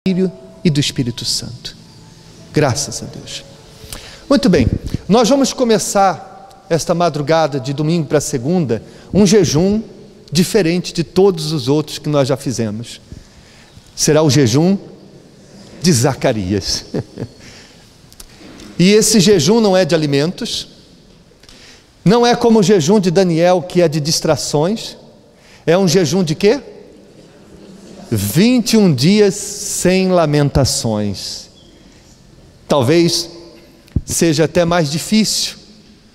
Filho e do Espírito Santo. Graças a Deus. Muito bem, nós vamos começar esta madrugada de domingo para segunda, um jejum diferente de todos os outros que nós já fizemos. Será o jejum de Zacarias. E esse jejum não é de alimentos, não é como o jejum de Daniel, que é de distrações. É um jejum de quê? 21 dias sem lamentações. Talvez seja até mais difícil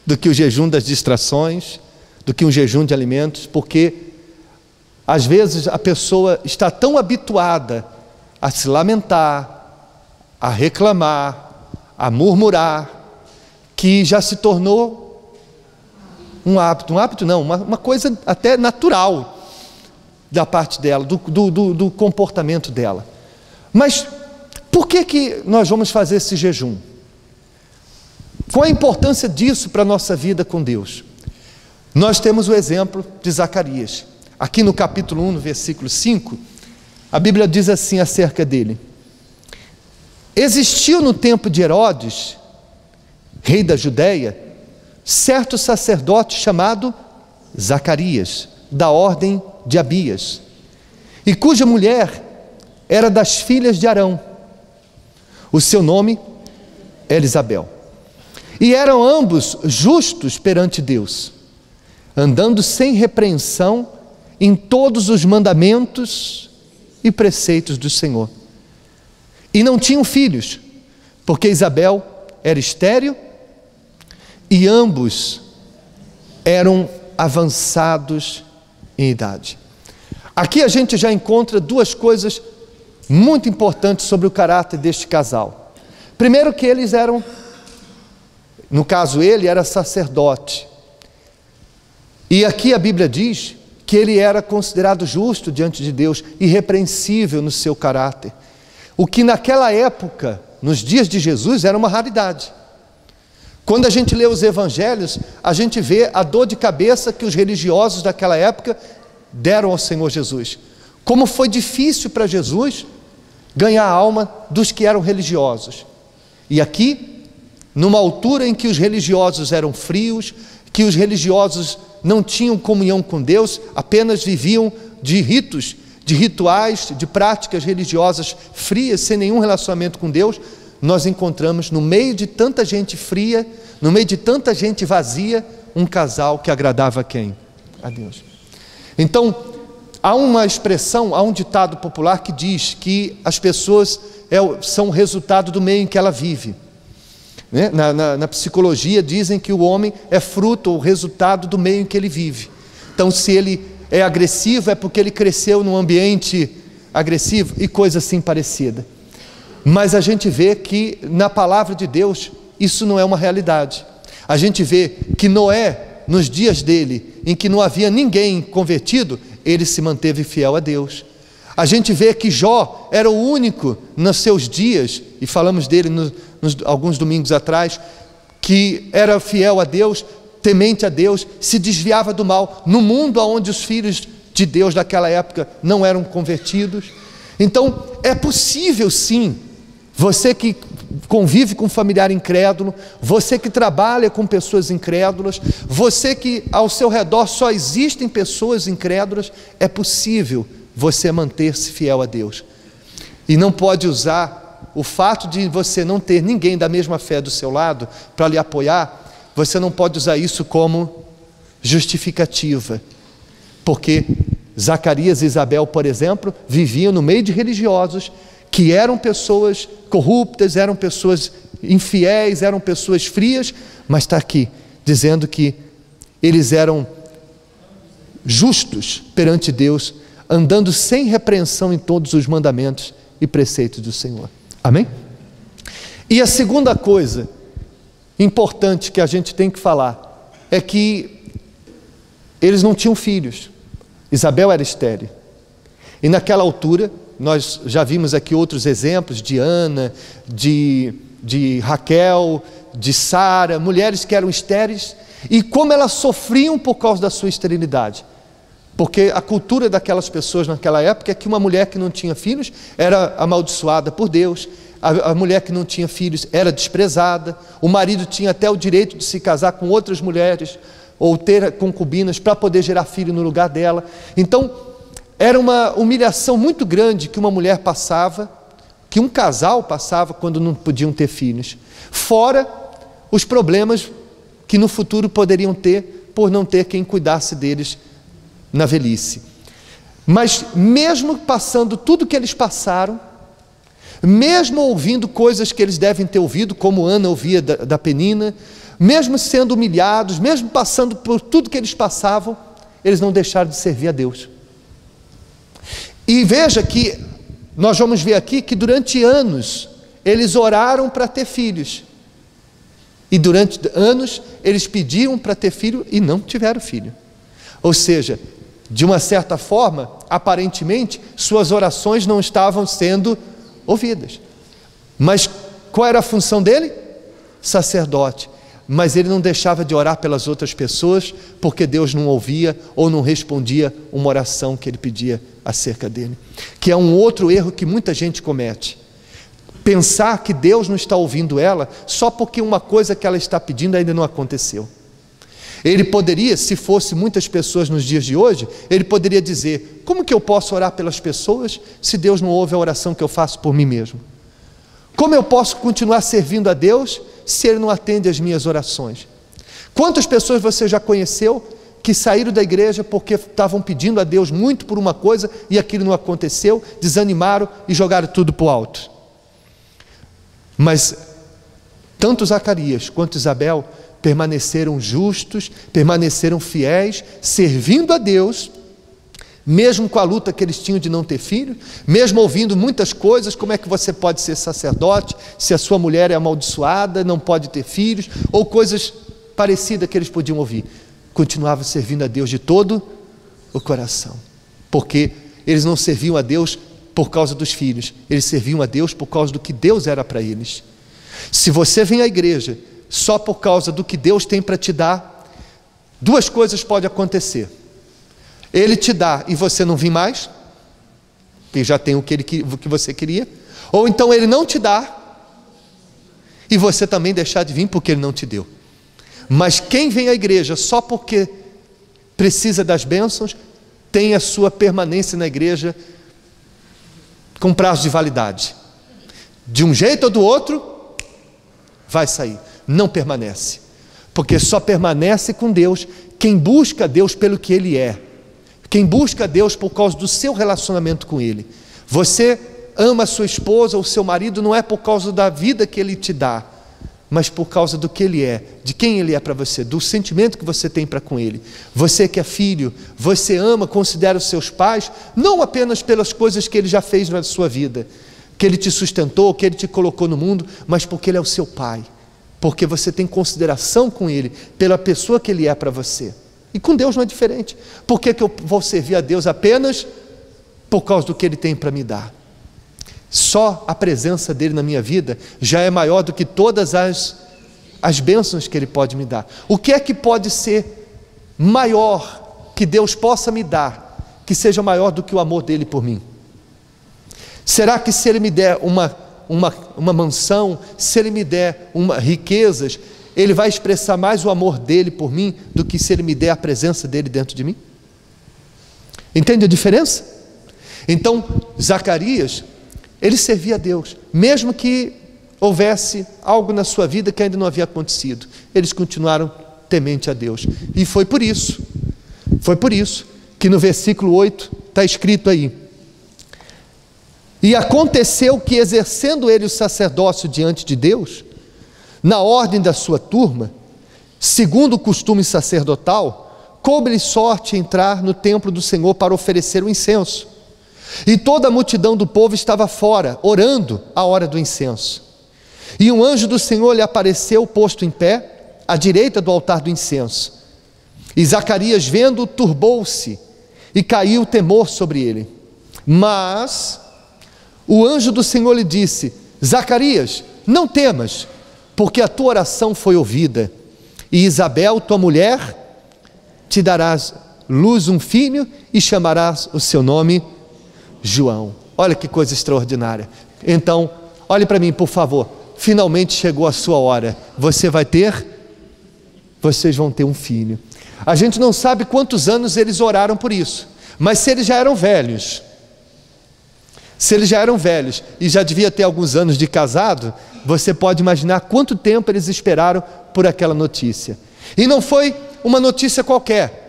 do que o jejum das distrações, do que um jejum de alimentos, porque às vezes a pessoa está tão habituada a se lamentar, a reclamar, a murmurar, que já se tornou um hábito não, uma coisa até natural da parte dela, do comportamento dela. Mas por que nós vamos fazer esse jejum? Qual a importância disso para a nossa vida com Deus? Nós temos o exemplo de Zacarias. Aqui no capítulo 1, no versículo 5, a Bíblia diz assim acerca dele: existiu no tempo de Herodes, rei da Judéia, certo sacerdote chamado Zacarias, da ordem de Abias, e cuja mulher era das filhas de Arão. O seu nome era Isabel. E eram ambos justos perante Deus, andando sem repreensão em todos os mandamentos e preceitos do Senhor. E não tinham filhos, porque Isabel era estéril e ambos eram avançados em idade. Aqui a gente já encontra duas coisas muito importantes sobre o caráter deste casal. Primeiro, que eles eram, no caso ele era sacerdote, e aqui a Bíblia diz que ele era considerado justo diante de Deus, irrepreensível no seu caráter, o que naquela época, nos dias de Jesus, era uma raridade. Quando a gente lê os evangelhos, a gente vê a dor de cabeça que os religiosos daquela época deram ao Senhor Jesus. Como foi difícil para Jesus ganhar a alma dos que eram religiosos. E aqui, numa altura em que os religiosos eram frios, que os religiosos não tinham comunhão com Deus, apenas viviam de ritos, de rituais, de práticas religiosas frias, sem nenhum relacionamento com Deus, nós encontramos no meio de tanta gente fria, no meio de tanta gente vazia, um casal que agradava a quem? A Deus. Então, há uma expressão, há um ditado popular que diz que as pessoas são o resultado do meio em que ela vive. Né? Na psicologia dizem que o homem é fruto ou resultado do meio em que ele vive. Então, se ele é agressivo, é porque ele cresceu num ambiente agressivo e coisa assim parecida. Mas a gente vê que na palavra de Deus isso não é uma realidade. A gente vê que Noé, nos dias dele, em que não havia ninguém convertido, ele se manteve fiel a Deus. A gente vê que Jó era o único nos seus dias, e falamos dele alguns domingos atrás, que era fiel a Deus, temente a Deus, se desviava do mal, no mundo onde os filhos de Deus daquela época não eram convertidos. Então é possível sim, você que convive com um familiar incrédulo, você que trabalha com pessoas incrédulas, você que ao seu redor só existem pessoas incrédulas, é possível você manter-se fiel a Deus. E não pode usar o fato de você não ter ninguém da mesma fé do seu lado para lhe apoiar, você não pode usar isso como justificativa, porque Zacarias e Isabel, por exemplo, viviam no meio de religiosos que eram pessoas corruptas, eram pessoas infiéis, eram pessoas frias, mas está aqui dizendo que eles eram justos perante Deus, andando sem repreensão em todos os mandamentos e preceitos do Senhor. Amém? E a segunda coisa importante que a gente tem que falar é que eles não tinham filhos. Isabel era estéril. E naquela altura, nós já vimos aqui outros exemplos de Ana, de Raquel, de Sara, mulheres que eram estéreis, e como elas sofriam por causa da sua esterilidade. Porque a cultura daquelas pessoas naquela época é que uma mulher que não tinha filhos era amaldiçoada por Deus, a mulher que não tinha filhos era desprezada, o marido tinha até o direito de se casar com outras mulheres ou ter concubinas para poder gerar filho no lugar dela. Então, era uma humilhação muito grande que uma mulher passava, que um casal passava quando não podiam ter filhos. Fora os problemas que no futuro poderiam ter por não ter quem cuidasse deles na velhice. Mas mesmo passando tudo que eles passaram, mesmo ouvindo coisas que eles devem ter ouvido, como Ana ouvia da Penina, mesmo sendo humilhados, mesmo passando por tudo que eles passavam, eles não deixaram de servir a Deus. E veja que nós vamos ver aqui que durante anos eles oraram para ter filhos, e durante anos eles pediam para ter filho e não tiveram filho. Ou seja, de uma certa forma, aparentemente, suas orações não estavam sendo ouvidas. Mas qual era a função dele? Sacerdote. Mas ele não deixava de orar pelas outras pessoas, porque Deus não ouvia ou não respondia uma oração que ele pedia acerca dele. Que é um outro erro que muita gente comete. Pensar que Deus não está ouvindo ela só porque uma coisa que ela está pedindo ainda não aconteceu. Ele poderia, se fosse muitas pessoas nos dias de hoje, ele poderia dizer: como que eu posso orar pelas pessoas se Deus não ouve a oração que eu faço por mim mesmo? Como eu posso continuar servindo a Deus se Ele não atende às minhas orações? Quantas pessoas você já conheceu que saíram da igreja porque estavam pedindo a Deus muito por uma coisa e aquilo não aconteceu, desanimaram e jogaram tudo para o alto? Mas tanto Zacarias quanto Isabel permaneceram justos, permaneceram fiéis, servindo a Deus, mesmo com a luta que eles tinham de não ter filho, mesmo ouvindo muitas coisas: como é que você pode ser sacerdote se a sua mulher é amaldiçoada, não pode ter filhos, ou coisas parecidas que eles podiam ouvir. Continuavam servindo a Deus de todo o coração, porque eles não serviam a Deus por causa dos filhos, eles serviam a Deus por causa do que Deus era para eles. Se você vem à igreja só por causa do que Deus tem para te dar, duas coisas podem acontecer: Ele te dá e você não vir mais, porque já tem o que você queria, ou então Ele não te dá e você também deixar de vir porque Ele não te deu. Mas quem vem à igreja só porque precisa das bênçãos, tem a sua permanência na igreja com prazo de validade. De um jeito ou do outro, vai sair. Não permanece, porque só permanece com Deus quem busca Deus pelo que Ele é, quem busca Deus por causa do seu relacionamento com Ele. Você ama a sua esposa ou seu marido não é por causa da vida que Ele te dá, mas por causa do que Ele é, de quem Ele é para você, do sentimento que você tem para com Ele. Você que é filho, você ama, considera os seus pais, não apenas pelas coisas que Ele já fez na sua vida, que Ele te sustentou, que Ele te colocou no mundo, mas porque Ele é o seu Pai, porque você tem consideração com Ele, pela pessoa que Ele é para você. E com Deus não é diferente. Por que eu vou servir a Deus apenas por causa do que Ele tem para me dar? Só a presença dEle na minha vida já é maior do que todas as bênçãos que Ele pode me dar. O que é que pode ser maior que Deus possa me dar, que seja maior do que o amor dEle por mim? Será que se Ele me der uma mansão, se Ele me der riquezas, Ele vai expressar mais o amor dEle por mim do que se Ele me der a presença dEle dentro de mim? Entende a diferença? Então, Zacarias, ele servia a Deus, mesmo que houvesse algo na sua vida que ainda não havia acontecido, eles continuaram temente a Deus. E foi por isso que no versículo 8 está escrito aí: e aconteceu que, exercendo ele o sacerdócio diante de Deus, na ordem da sua turma, segundo o costume sacerdotal, coube-lhe sorte entrar no templo do Senhor para oferecer o incenso. E toda a multidão do povo estava fora, orando à hora do incenso. E um anjo do Senhor lhe apareceu, posto em pé, à direita do altar do incenso. E Zacarias, vendo, turbou-se, e caiu o temor sobre ele. Mas o anjo do Senhor lhe disse: Zacarias, não temas, porque a tua oração foi ouvida, e Isabel, tua mulher, te darás luz um filho, e chamarás o seu nome João. Olha que coisa extraordinária. Então, olhe para mim, por favor. Finalmente chegou a sua hora. Vocês vão ter um filho. A gente não sabe quantos anos eles oraram por isso, mas se eles já eram velhos, e já devia ter alguns anos de casado, você pode imaginar quanto tempo eles esperaram por aquela notícia. E não foi uma notícia qualquer.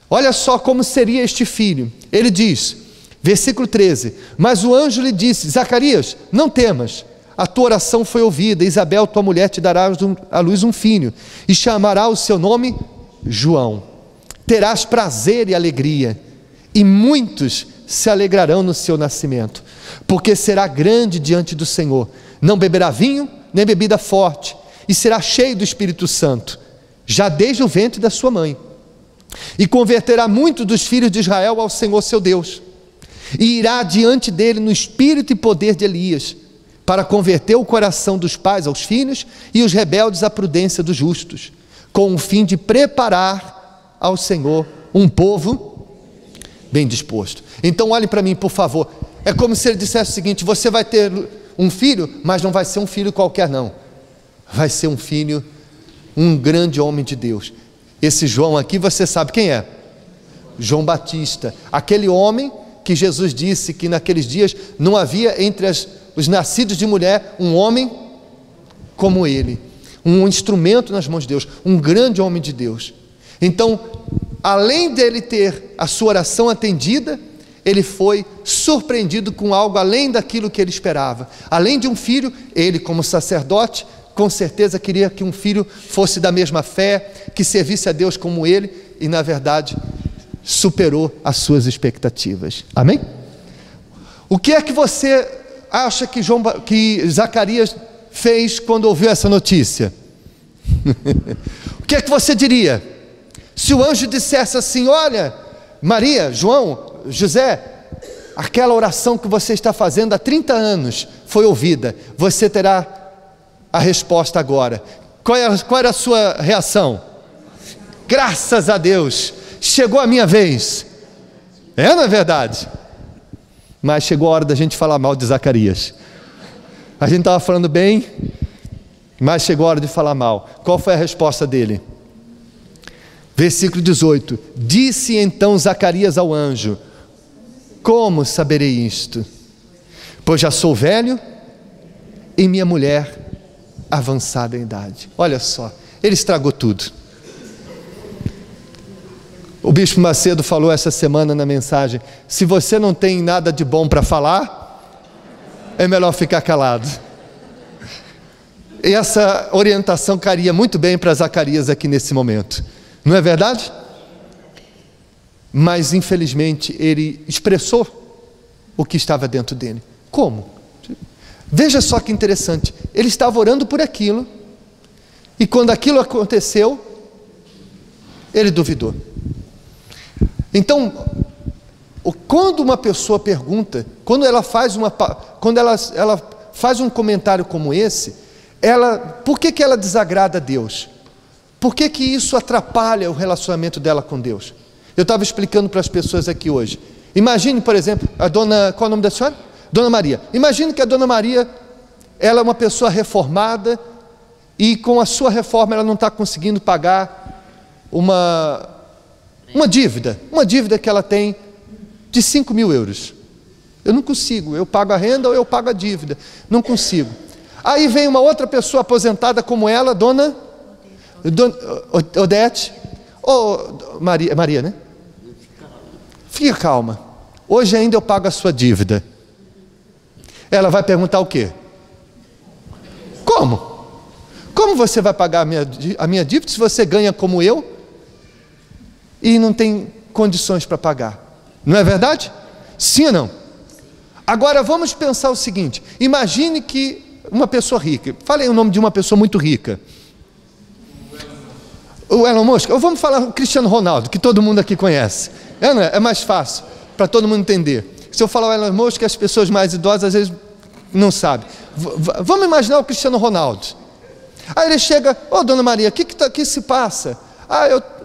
Olha só como seria este filho. Ele diz, versículo 13: mas o anjo lhe disse: Zacarias, não temas, a tua oração foi ouvida, Isabel, tua mulher, te dará à luz um filho, e chamará o seu nome João. Terás prazer e alegria, e muitos se alegrarão no seu nascimento, porque será grande diante do Senhor. Não beberá vinho, nem bebida forte, e será cheio do Espírito Santo, já desde o ventre da sua mãe. E converterá muitos dos filhos de Israel ao Senhor seu Deus, e irá diante dele no espírito e poder de Elias, para converter o coração dos pais aos filhos, e os rebeldes à prudência dos justos, com o fim de preparar ao Senhor um povo bem disposto. Então olhem para mim, por favor. É como se ele dissesse o seguinte: você vai ter um filho, mas não vai ser um filho qualquer não. Vai ser um filho, um grande homem de Deus. Esse João aqui, você sabe quem é? João Batista, aquele homem que Jesus disse que naqueles dias não havia entre os nascidos de mulher um homem como ele, um instrumento nas mãos de Deus, um grande homem de Deus. Então, além dele ter a sua oração atendida, ele foi surpreendido com algo além daquilo que ele esperava. Além de um filho, ele, como sacerdote, com certeza queria que um filho fosse da mesma fé, que servisse a Deus como ele, e na verdade superou as suas expectativas. Amém? O que é que você acha que Zacarias fez quando ouviu essa notícia? O que é que você diria? Se o anjo dissesse assim: olha, Maria, João, José, aquela oração que você está fazendo há 30 anos foi ouvida, você terá a resposta agora. Qual era a sua reação? Graças a Deus, chegou a minha vez. Não é verdade? Mas chegou a hora da gente falar mal de Zacarias. A gente estava falando bem, mas chegou a hora de falar mal. Qual foi a resposta dele? Versículo 18: disse então Zacarias ao anjo: como saberei isto? Pois já sou velho e minha mulher avançada em idade. Olha só, ele estragou tudo. O Bispo Macedo falou essa semana na mensagem: se você não tem nada de bom para falar, é melhor ficar calado. E essa orientação caria muito bem para Zacarias aqui nesse momento, não é verdade? Mas infelizmente ele expressou o que estava dentro dele. Como? Veja só que interessante, ele estava orando por aquilo, e quando aquilo aconteceu, ele duvidou. Então, quando uma pessoa pergunta, quando ela faz um comentário como esse, por que ela desagrada a Deus? Por que isso atrapalha o relacionamento dela com Deus? Eu estava explicando para as pessoas aqui hoje. Imagine, por exemplo, qual é o nome da senhora? Dona Maria. Imagine que a Dona Maria, ela é uma pessoa reformada, e com a sua reforma ela não está conseguindo pagar uma dívida que ela tem de 5.000 euros. Eu não consigo, eu pago a renda ou eu pago a dívida, não consigo. Aí vem uma outra pessoa aposentada como ela, Dona Odete, ou Maria, né? Fique calma, hoje ainda eu pago a sua dívida. Ela vai perguntar o quê? Como? Como você vai pagar a minha dívida se você ganha como eu e não tem condições para pagar? Não é verdade? Sim ou não? Agora vamos pensar o seguinte: imagine que uma pessoa rica, falei o nome de uma pessoa muito rica, o Elon Musk, ou vamos falar o Cristiano Ronaldo, que todo mundo aqui conhece. Não é? É mais fácil para todo mundo entender. Se eu falar o Elon Musk, as pessoas mais idosas às vezes não sabem. Vamos imaginar o Cristiano Ronaldo. Aí ele chega: Dona Maria, o que se passa?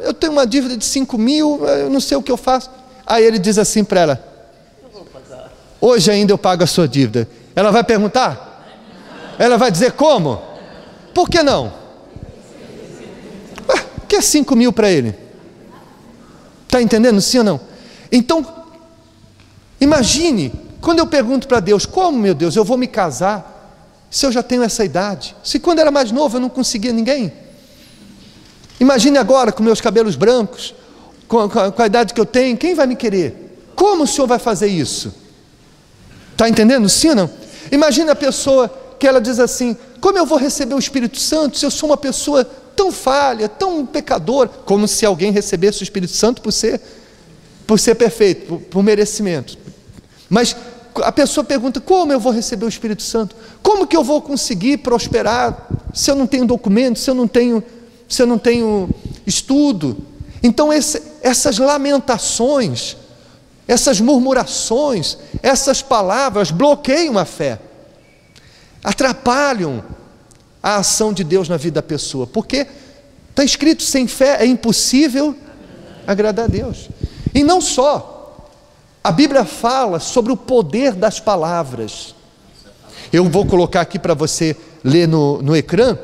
Eu tenho uma dívida de 5.000, eu não sei o que eu faço. Aí ele diz assim para ela: hoje ainda eu pago a sua dívida. Ela vai perguntar? Ela vai dizer como? Por que não? Que é 5 mil para ele? Está entendendo, sim ou não? Então, imagine, quando eu pergunto para Deus: como, meu Deus, eu vou me casar, se eu já tenho essa idade? Se quando era mais novo eu não conseguia ninguém? Imagine agora, com meus cabelos brancos, com a idade que eu tenho, quem vai me querer? Como o Senhor vai fazer isso? Está entendendo, sim ou não? Imagine a pessoa que ela diz assim: como eu vou receber o Espírito Santo se eu sou uma pessoa tão falha, tão pecadora? Como se alguém recebesse o Espírito Santo por ser perfeito, por merecimento. Mas a pessoa pergunta: como eu vou receber o Espírito Santo? Como que eu vou conseguir prosperar se eu não tenho documento, se eu não tenho estudo? Então essas lamentações, essas murmurações, essas palavras bloqueiam a fé, atrapalham a ação de Deus na vida da pessoa, porque está escrito: sem fé é impossível agradar a Deus. E não só, a Bíblia fala sobre o poder das palavras. Eu vou colocar aqui para você ler no ecrã,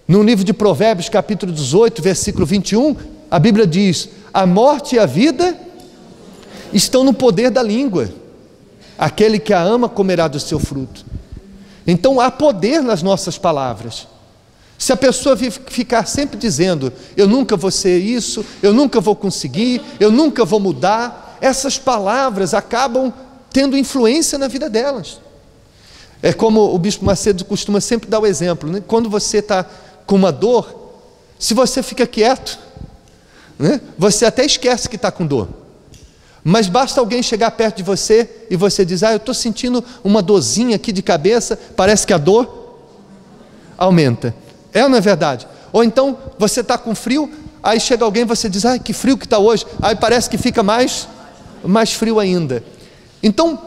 no livro de Provérbios, capítulo 18, versículo 21, a Bíblia diz: a morte e a vida estão no poder da língua, aquele que a ama comerá do seu fruto. Então há poder nas nossas palavras. Se a pessoa ficar sempre dizendo: eu nunca vou ser isso, eu nunca vou conseguir, eu nunca vou mudar, essas palavras acabam tendo influência na vida delas. É como o Bispo Macedo costuma sempre dar o exemplo, né? Quando você está com uma dor, se você fica quieto, né, você até esquece que está com dor. Mas basta alguém chegar perto de você e você diz: eu estou sentindo uma dorzinha aqui de cabeça, parece que a dor aumenta. É ou não é verdade? Ou então você está com frio, aí chega alguém e você diz: que frio que está hoje. Aí parece que fica mais frio ainda. Então,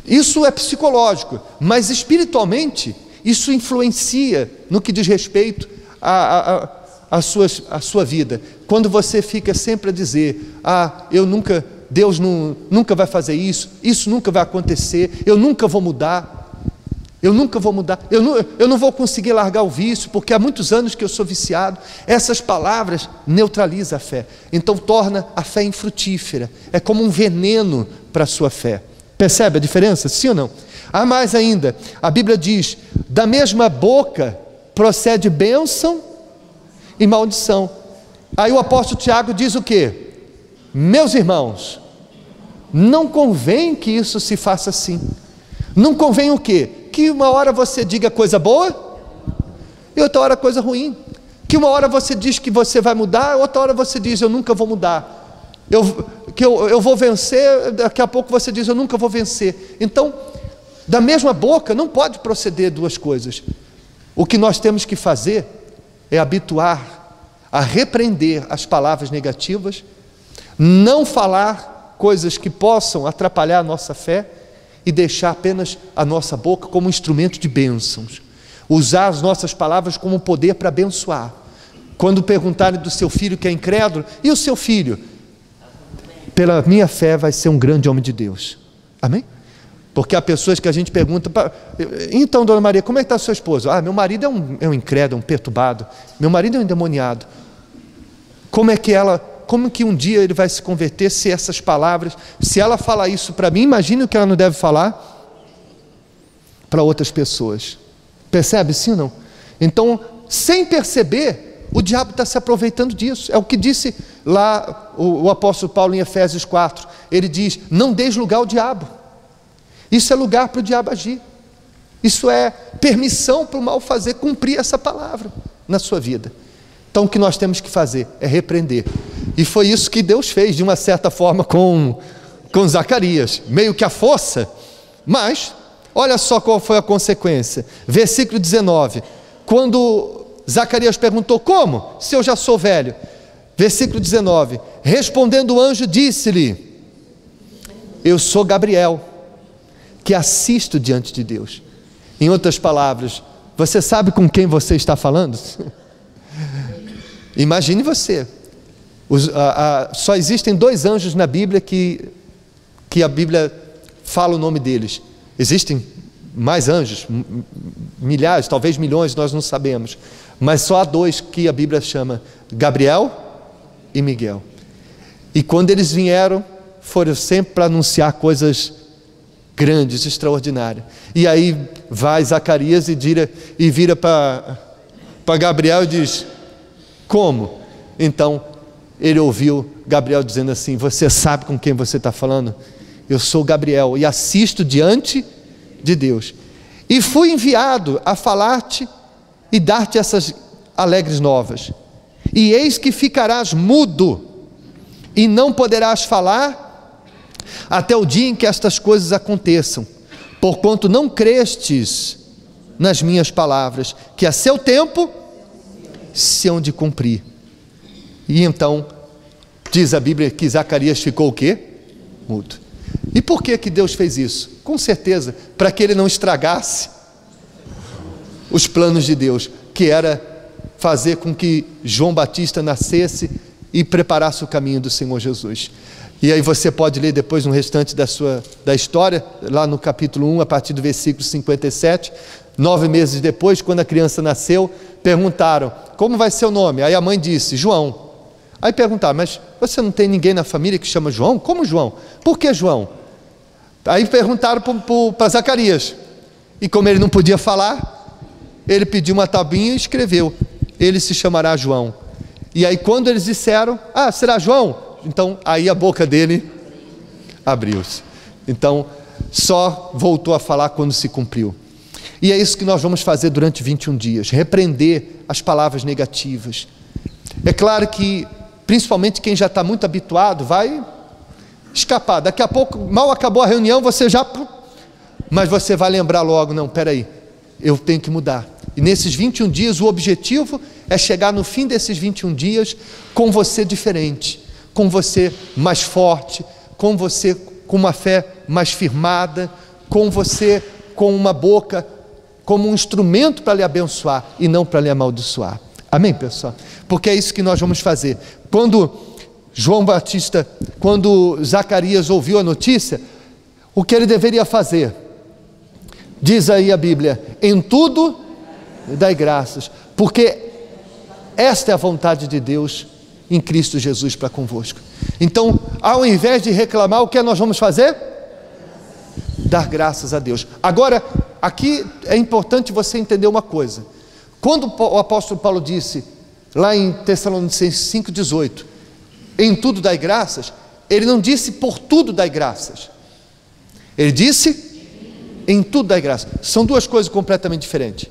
isso é psicológico, mas espiritualmente isso influencia no que diz respeito à sua vida. Quando você fica sempre a dizer: Deus nunca vai fazer isso, isso nunca vai acontecer, eu nunca vou mudar, eu não vou conseguir largar o vício, porque há muitos anos que eu sou viciado. Essas palavras neutralizam a fé, então torna a fé infrutífera, é como um veneno para a sua fé. Percebe a diferença, sim ou não? Há mais ainda, a Bíblia diz: da mesma boca procede bênção e maldição. Aí o apóstolo Tiago diz o quê? Meus irmãos, não convém que isso se faça assim. Não convém o quê? Que uma hora você diga coisa boa e outra hora coisa ruim. Que uma hora você diz que você vai mudar, outra hora você diz: eu nunca vou mudar. Eu vou vencer, daqui a pouco você diz: eu nunca vou vencer. Então, da mesma boca não pode proceder duas coisas. O que nós temos que fazer é habituar a repreender as palavras negativas, não falar coisas que possam atrapalhar a nossa fé e deixar apenas a nossa boca como um instrumento de bênçãos. Usar as nossas palavras como poder para abençoar. Quando perguntarem do seu filho que é incrédulo: e o seu filho? Pela minha fé vai ser um grande homem de Deus. Amém? Porque há pessoas que a gente pergunta: então, dona Maria, como é que está o seu esposo? Meu marido é um incrédulo, um perturbado. Meu marido é um endemoniado. Como que um dia ele vai se converter se essas palavras, se ela falar isso para mim, imagine o que ela não deve falar para outras pessoas. Percebe, sim ou não? Então, sem perceber, o diabo está se aproveitando disso. É o que disse lá o apóstolo Paulo em Efésios 4. Ele diz: não deis lugar ao diabo. Isso é lugar para o diabo agir. Isso é permissão para o mal fazer cumprir essa palavra na sua vida. Então o que nós temos que fazer é repreender. E foi isso que Deus fez de uma certa forma com Zacarias, meio que à força. Mas olha só qual foi a consequência. Versículo 19, quando Zacarias perguntou: como? Se eu já sou velho. Versículo 19, respondendo o anjo, disse-lhe: eu sou Gabriel, que assisto diante de Deus. Em outras palavras, você sabe com quem você está falando? Imagine você Só existem 2 anjos na Bíblia que a Bíblia fala o nome deles. Existem mais anjos, milhares, talvez milhões, nós não sabemos. Mas só há 2 que a Bíblia chama: Gabriel e Miguel. E quando eles vieram, foram sempre para anunciar coisas grandes, extraordinárias. E aí vai Zacarias e vira para Gabriel e diz: como? Então ele ouviu Gabriel dizendo assim: você sabe com quem você está falando? Eu sou Gabriel e assisto diante de Deus, e fui enviado a falar-te e dar-te essas alegres novas. E eis que ficarás mudo e não poderás falar até o dia em que estas coisas aconteçam, porquanto não crestes nas minhas palavras, que a seu tempo se hão de cumprir. E então diz a Bíblia que Zacarias ficou o quê? Mudo. E por que Deus fez isso? Com certeza, para que ele não estragasse os planos de Deus, que era fazer com que João Batista nascesse e preparasse o caminho do Senhor Jesus. E aí você pode ler depois no restante da história, lá no capítulo 1, a partir do versículo 57, 9 meses depois, quando a criança nasceu, perguntaram: como vai ser o nome? Aí a mãe disse: João. Aí perguntaram: mas você não tem ninguém na família que chama João? Como João? Por que João? Aí perguntaram para Zacarias, e como ele não podia falar, ele pediu uma tabuinha e escreveu: ele se chamará João. E aí quando eles disseram: ah, será João? Então aí a boca dele abriu-se. Então só voltou a falar quando se cumpriu. E é isso que nós vamos fazer durante 21 dias, repreender as palavras negativas. É claro que principalmente quem já está muito habituado vai escapar. Daqui a pouco, mal acabou a reunião, você já... Mas você vai lembrar logo: não, peraí, eu tenho que mudar. E nesses 21 dias, o objetivo é chegar no fim desses 21 dias com você diferente, com você mais forte, com você com uma fé mais firmada, com você com uma boca como um instrumento para lhe abençoar e não para lhe amaldiçoar. Amém, pessoal? Porque é isso que nós vamos fazer. Quando Zacarias ouviu a notícia, o que ele deveria fazer? Diz aí a Bíblia: em tudo dai graças, porque esta é a vontade de Deus em Cristo Jesus para convosco. Então, ao invés de reclamar, o que nós vamos fazer? Dar graças a Deus. Agora, aqui é importante você entender uma coisa. Quando o apóstolo Paulo disse, lá em Tessalonicenses 5,18, em tudo dai graças, ele não disse por tudo dai graças. Ele disse em tudo dai graças. São 2 coisas completamente diferentes.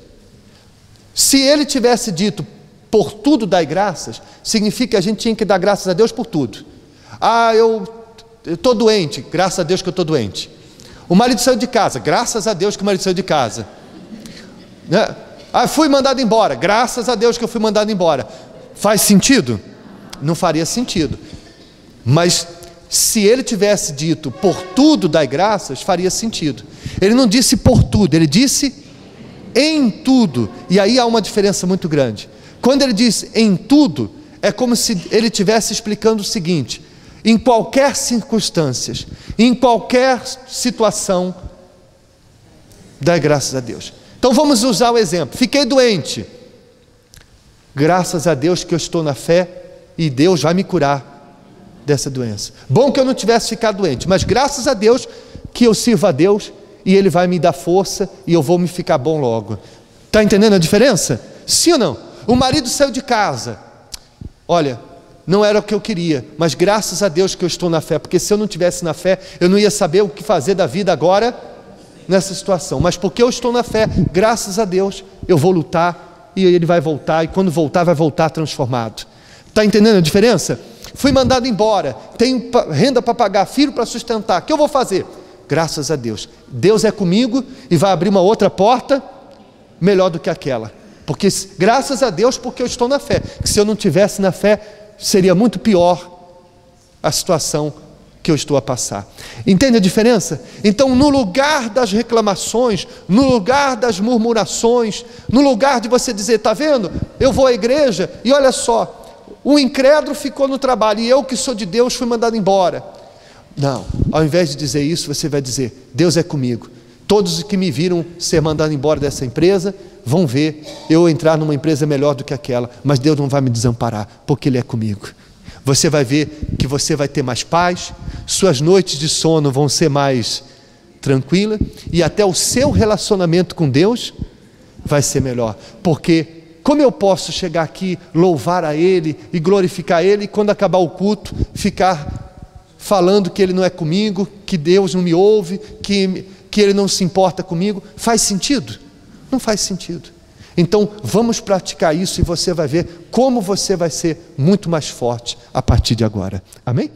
Se ele tivesse dito por tudo dai graças, significa que a gente tinha que dar graças a Deus por tudo. Ah, eu estou doente, graças a Deus que eu estou doente. O marido saiu de casa, graças a Deus que o marido saiu de casa, né? Ah, fui mandado embora, graças a Deus que eu fui mandado embora. Faz sentido? Não faria sentido. Mas se ele tivesse dito por tudo dai graças, faria sentido. Ele não disse por tudo, ele disse em tudo. E aí há uma diferença muito grande. Quando ele diz em tudo, é como se ele estivesse explicando o seguinte: em qualquer circunstância, em qualquer situação, dai graças a Deus. Então vamos usar o exemplo: fiquei doente, graças a Deus que eu estou na fé e Deus vai me curar dessa doença. Bom que eu não tivesse ficado doente, mas graças a Deus que eu sirvo a Deus e Ele vai me dar força e eu vou me ficar bom logo. Está entendendo a diferença? Sim ou não? O marido saiu de casa, olha, não era o que eu queria, mas graças a Deus que eu estou na fé, porque se eu não tivesse na fé, eu não ia saber o que fazer da vida agora nessa situação. Mas porque eu estou na fé, graças a Deus, eu vou lutar e ele vai voltar, e quando voltar, vai voltar transformado. Está entendendo a diferença? Fui mandado embora, tenho renda para pagar, filho para sustentar, o que eu vou fazer? Graças a Deus, Deus é comigo e vai abrir uma outra porta melhor do que aquela. Porque graças a Deus, porque eu estou na fé. Se eu não tivesse na fé, seria muito pior a situação que eu estou a passar. Entende a diferença? Então, no lugar das reclamações, no lugar das murmurações, no lugar de você dizer, está vendo? Eu vou à igreja e olha só, O incrédulo ficou no trabalho e eu, que sou de Deus, fui mandado embora. Não, ao invés de dizer isso, você vai dizer: Deus é comigo. Todos os que me viram ser mandado embora dessa empresa vão ver eu entrar numa empresa melhor do que aquela, mas Deus não vai me desamparar, porque Ele é comigo. Você vai ver que você vai ter mais paz, suas noites de sono vão ser mais tranquilas, e até o seu relacionamento com Deus vai ser melhor. Porque como eu posso chegar aqui, louvar a Ele e glorificar Ele, e quando acabar o culto, ficar falando que Ele não é comigo, que Deus não me ouve, que Ele não se importa comigo? Faz sentido? Não faz sentido. Então vamos praticar isso e você vai ver como você vai ser muito mais forte a partir de agora. Amém?